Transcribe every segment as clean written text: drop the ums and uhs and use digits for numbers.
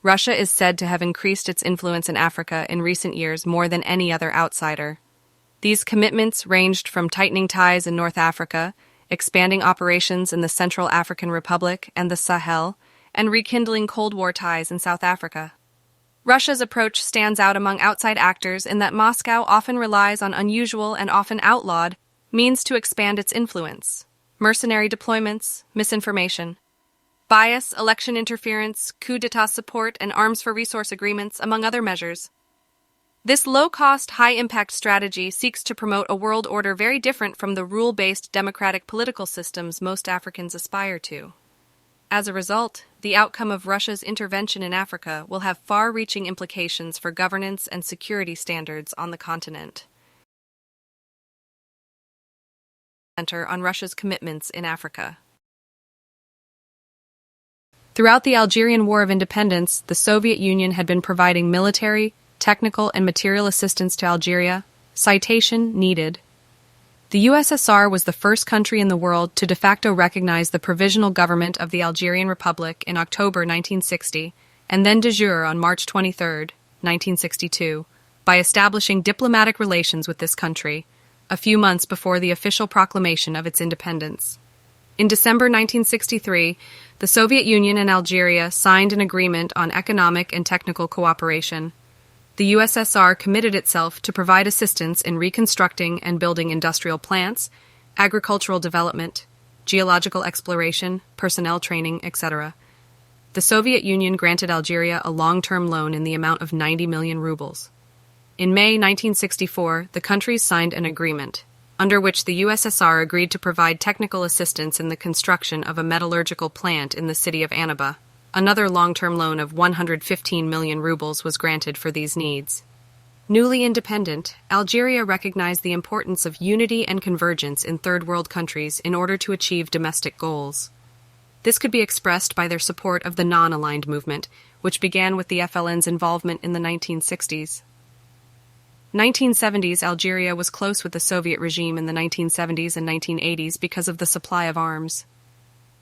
Russia is said to have increased its influence in Africa in recent years more than any other outsider. These commitments ranged from tightening ties in North Africa, expanding operations in the Central African Republic and the Sahel, and rekindling Cold War ties in South Africa. Russia's approach stands out among outside actors in that Moscow often relies on unusual and often outlawed means to expand its influence: mercenary deployments, misinformation, bias, election interference, coup d'etat support, and arms for resource agreements, among other measures. This low-cost, high-impact strategy seeks to promote a world order very different from the rule-based democratic political systems most Africans aspire to. As a result, the outcome of Russia's intervention in Africa will have far-reaching implications for governance and security standards on the continent. On Russia's commitments in Africa. Throughout the Algerian War of Independence, the Soviet Union had been providing military, technical, and material assistance to Algeria. Citation needed. The USSR was the first country in the world to de facto recognize the provisional government of the Algerian Republic in October 1960, and then de jure on March 23, 1962, by establishing diplomatic relations with this country, a few months before the official proclamation of its independence. In December 1963, the Soviet Union and Algeria signed an agreement on economic and technical cooperation. The USSR committed itself to provide assistance in reconstructing and building industrial plants, agricultural development, geological exploration, personnel training, etc. The Soviet Union granted Algeria a long-term loan in the amount of 90 million rubles. In May 1964, the countries signed an agreement, under which the USSR agreed to provide technical assistance in the construction of a metallurgical plant in the city of Annaba. Another long-term loan of 115 million rubles was granted for these needs. Newly independent, Algeria recognized the importance of unity and convergence in third world countries in order to achieve domestic goals. This could be expressed by their support of the non-aligned movement, which began with the FLN's involvement in the 1960s. 1970s Algeria was close with the Soviet regime in the 1970s and 1980s because of the supply of arms.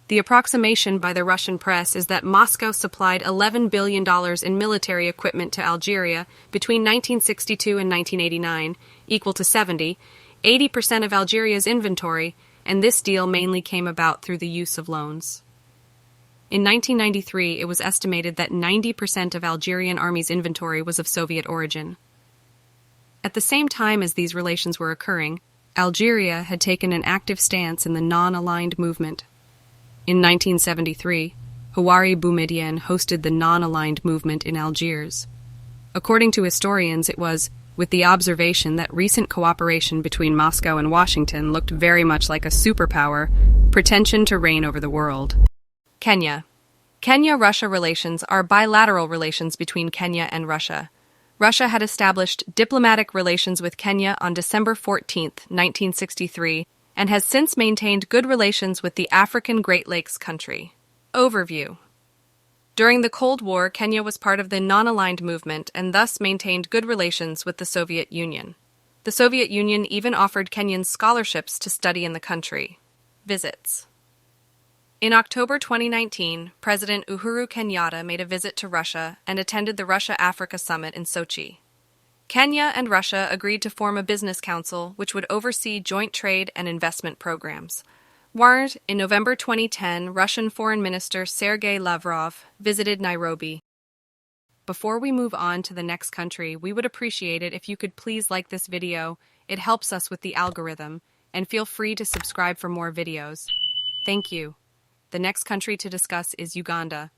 The approximation by the Russian press is that Moscow supplied $11 billion in military equipment to Algeria between 1962 and 1989, equal to 80% of Algeria's inventory, and this deal mainly came about through the use of loans. In 1993, it was estimated that 90% of Algerian army's inventory was of Soviet origin. At the same time as these relations were occurring, Algeria had taken an active stance in the non-aligned movement. In 1973, Houari Boumediene hosted the non-aligned movement in Algiers. According to historians, it was with the observation that recent cooperation between Moscow and Washington looked very much like a superpower pretension to reign over the world. Kenya. Kenya-Russia relations are bilateral relations between Kenya and Russia. Russia had established diplomatic relations with Kenya on December 14, 1963, and has since maintained good relations with the African Great Lakes country. Overview. During the Cold War, Kenya was part of the non-aligned movement and thus maintained good relations with the Soviet Union. The Soviet Union even offered Kenyans scholarships to study in the country. Visits. In October 2019, President Uhuru Kenyatta made a visit to Russia and attended the Russia-Africa Summit in Sochi. Kenya and Russia agreed to form a business council which would oversee joint trade and investment programs. Warned in November 2010, Russian Foreign Minister Sergei Lavrov visited Nairobi. Before we move on to the next country, we would appreciate it if you could please like this video. It helps us with the algorithm, and feel free to subscribe for more videos. Thank you. The next country to discuss is Uganda.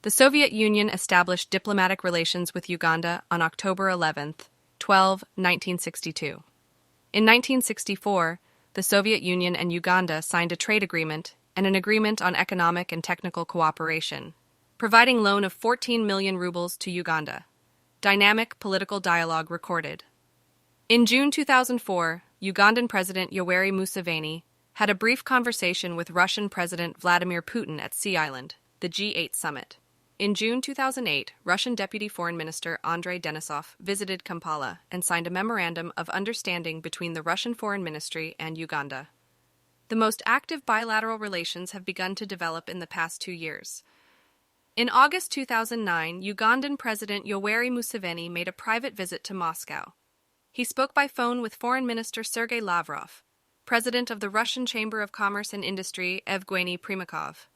The Soviet Union established diplomatic relations with Uganda on October 11, 1962. In 1964, the Soviet Union and Uganda signed a trade agreement and an agreement on economic and technical cooperation, providing loan of 14 million rubles to Uganda. Dynamic political dialogue recorded. In June 2004, Ugandan President Yoweri Museveni had a brief conversation with Russian President Vladimir Putin at Sea Island, the G8 summit. In June 2008, Russian Deputy Foreign Minister Andrei Denisov visited Kampala and signed a memorandum of understanding between the Russian Foreign Ministry and Uganda. The most active bilateral relations have begun to develop in the past 2 years. In August 2009, Ugandan President Yoweri Museveni made a private visit to Moscow. He spoke by phone with Foreign Minister Sergei Lavrov, President of the Russian Chamber of Commerce and Industry Evgeny Primakov.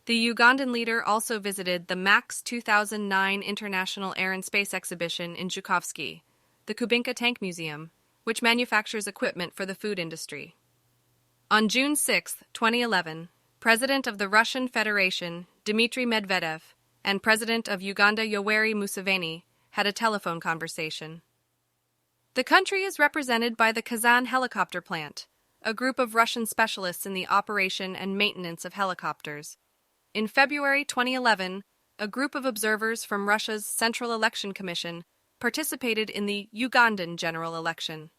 The Ugandan leader also visited the MAX 2009 International Air and Space Exhibition in Zhukovsky, the Kubinka Tank Museum, which manufactures equipment for the food industry. On June 6, 2011, President of the Russian Federation, Dmitry Medvedev, and President of Uganda Yoweri Museveni had a telephone conversation. The country is represented by the Kazan helicopter plant, a group of Russian specialists in the operation and maintenance of helicopters. In February 2011, a group of observers from Russia's Central Election Commission participated in the Ugandan general election.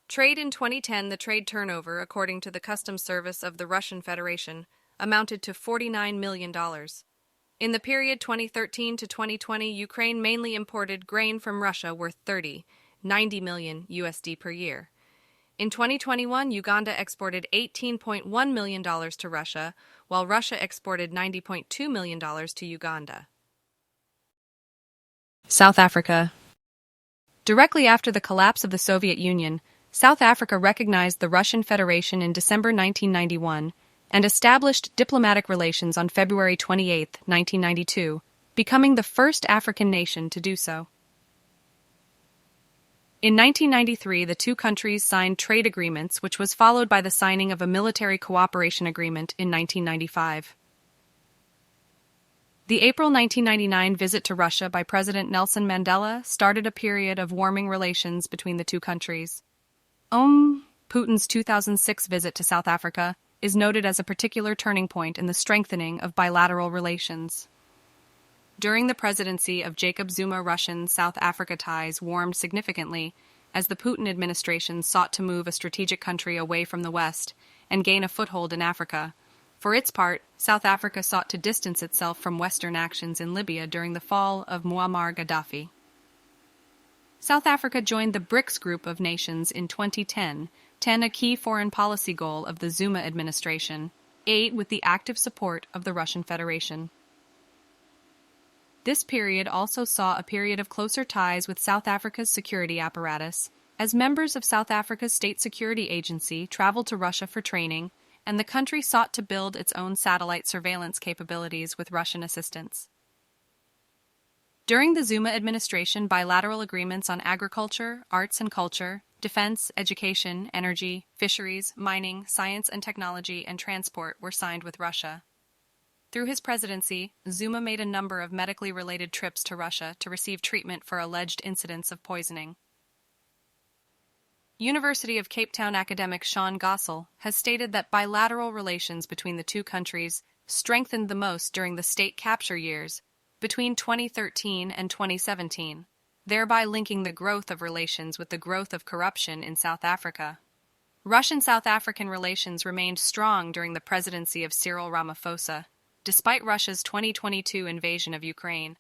Trade in 2010, the trade turnover, according to the Customs Service of the Russian Federation, amounted to $49 million. In the period 2013 to 2020, Ukraine mainly imported grain from Russia worth $90 million USD per year. In 2021, Uganda exported $18.1 million to Russia, while Russia exported $90.2 million to Uganda. South Africa. Directly after the collapse of the Soviet Union, South Africa recognized the Russian Federation in December 1991 and established diplomatic relations on February 28, 1992, becoming the first African nation to do so. In 1993, the two countries signed trade agreements, which was followed by the signing of a military cooperation agreement in 1995. The April 1999 visit to Russia by President Nelson Mandela started a period of warming relations between the two countries. Putin's 2006 visit to South Africa is noted as a particular turning point in the strengthening of bilateral relations. During the presidency of Jacob Zuma, Russian-South Africa ties warmed significantly as the Putin administration sought to move a strategic country away from the West and gain a foothold in Africa. For its part, South Africa sought to distance itself from Western actions in Libya during the fall of Muammar Gaddafi. South Africa joined the BRICS group of nations in 2010, a key foreign policy goal of the Zuma administration, with the active support of the Russian Federation. This period also saw a period of closer ties with South Africa's security apparatus, as members of South Africa's state security agency traveled to Russia for training, and the country sought to build its own satellite surveillance capabilities with Russian assistance. During the Zuma administration, bilateral agreements on agriculture, arts and culture, defense, education, energy, fisheries, mining, science and technology, and transport were signed with Russia. Through his presidency, Zuma made a number of medically related trips to Russia to receive treatment for alleged incidents of poisoning. University of Cape Town academic Sean Gossel has stated that bilateral relations between the two countries strengthened the most during the state capture years between 2013 and 2017, thereby linking the growth of relations with the growth of corruption in South Africa. Russian-South African relations remained strong during the presidency of Cyril Ramaphosa, despite Russia's 2022 invasion of Ukraine.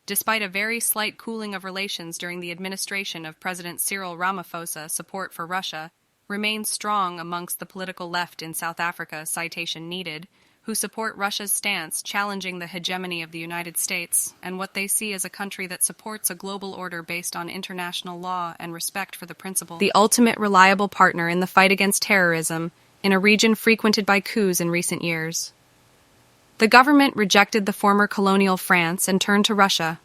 Despite a very slight cooling of relations during the administration of President Cyril Ramaphosa, support for Russia remains strong amongst the political left in South Africa, citation needed, who support Russia's stance challenging the hegemony of the United States and what they see as a country that supports a global order based on international law and respect for the principle. The ultimate reliable partner in the fight against terrorism in a region frequented by coups in recent years. The government rejected the former colonial France and turned to Russia.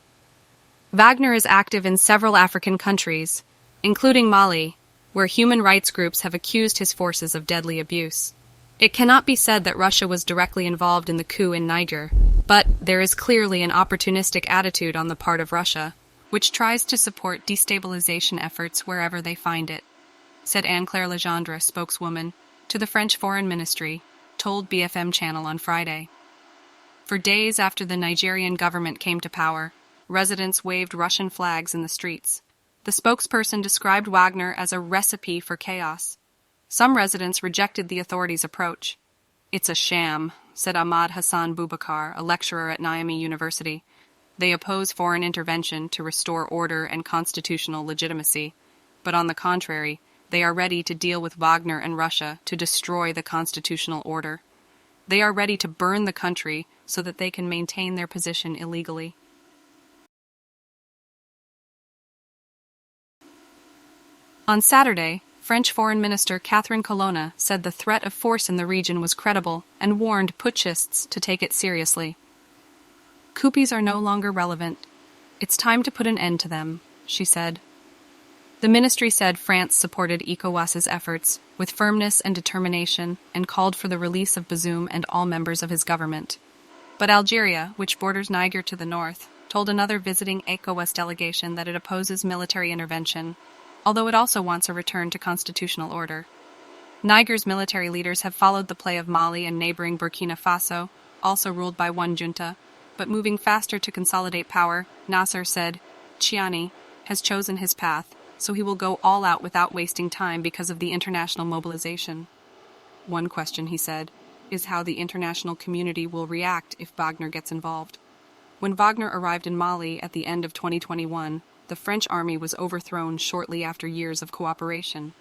Wagner is active in several African countries, including Mali, where human rights groups have accused his forces of deadly abuse. It cannot be said that Russia was directly involved in the coup in Niger, but there is clearly an opportunistic attitude on the part of Russia, which tries to support destabilization efforts wherever they find it, said Anne-Claire Legendre, spokeswoman, to the French Foreign Ministry, told BFM Channel on Friday. For days after the Nigerian government came to power, residents waved Russian flags in the streets. The spokesperson described Wagner as a recipe for chaos. Some residents rejected the authorities' approach. "It's a sham," said Ahmad Hassan Boubacar, a lecturer at Niamey University. They oppose foreign intervention to restore order and constitutional legitimacy, but on the contrary, They are ready to deal with Wagner and Russia to destroy the constitutional order. They are ready to burn the country so that they can maintain their position illegally. On Saturday, French Foreign Minister Catherine Colonna said the threat of force in the region was credible and warned putschists to take it seriously. Coups are no longer relevant. It's time to put an end to them, she said. The ministry said France supported ECOWAS's efforts with firmness and determination and called for the release of Bazoum and all members of his government. But Algeria, which borders Niger to the north, told another visiting ECOWAS delegation that it opposes military intervention, although it also wants a return to constitutional order. Niger's military leaders have followed the play of Mali and neighboring Burkina Faso, also ruled by one junta, but moving faster to consolidate power, Nasser said, Chiani has chosen his path, so he will go all out without wasting time because of the international mobilization. One question, he said, is how the international community will react if Wagner gets involved. When Wagner arrived in Mali at the end of 2021, the French army was overthrown shortly after years of cooperation.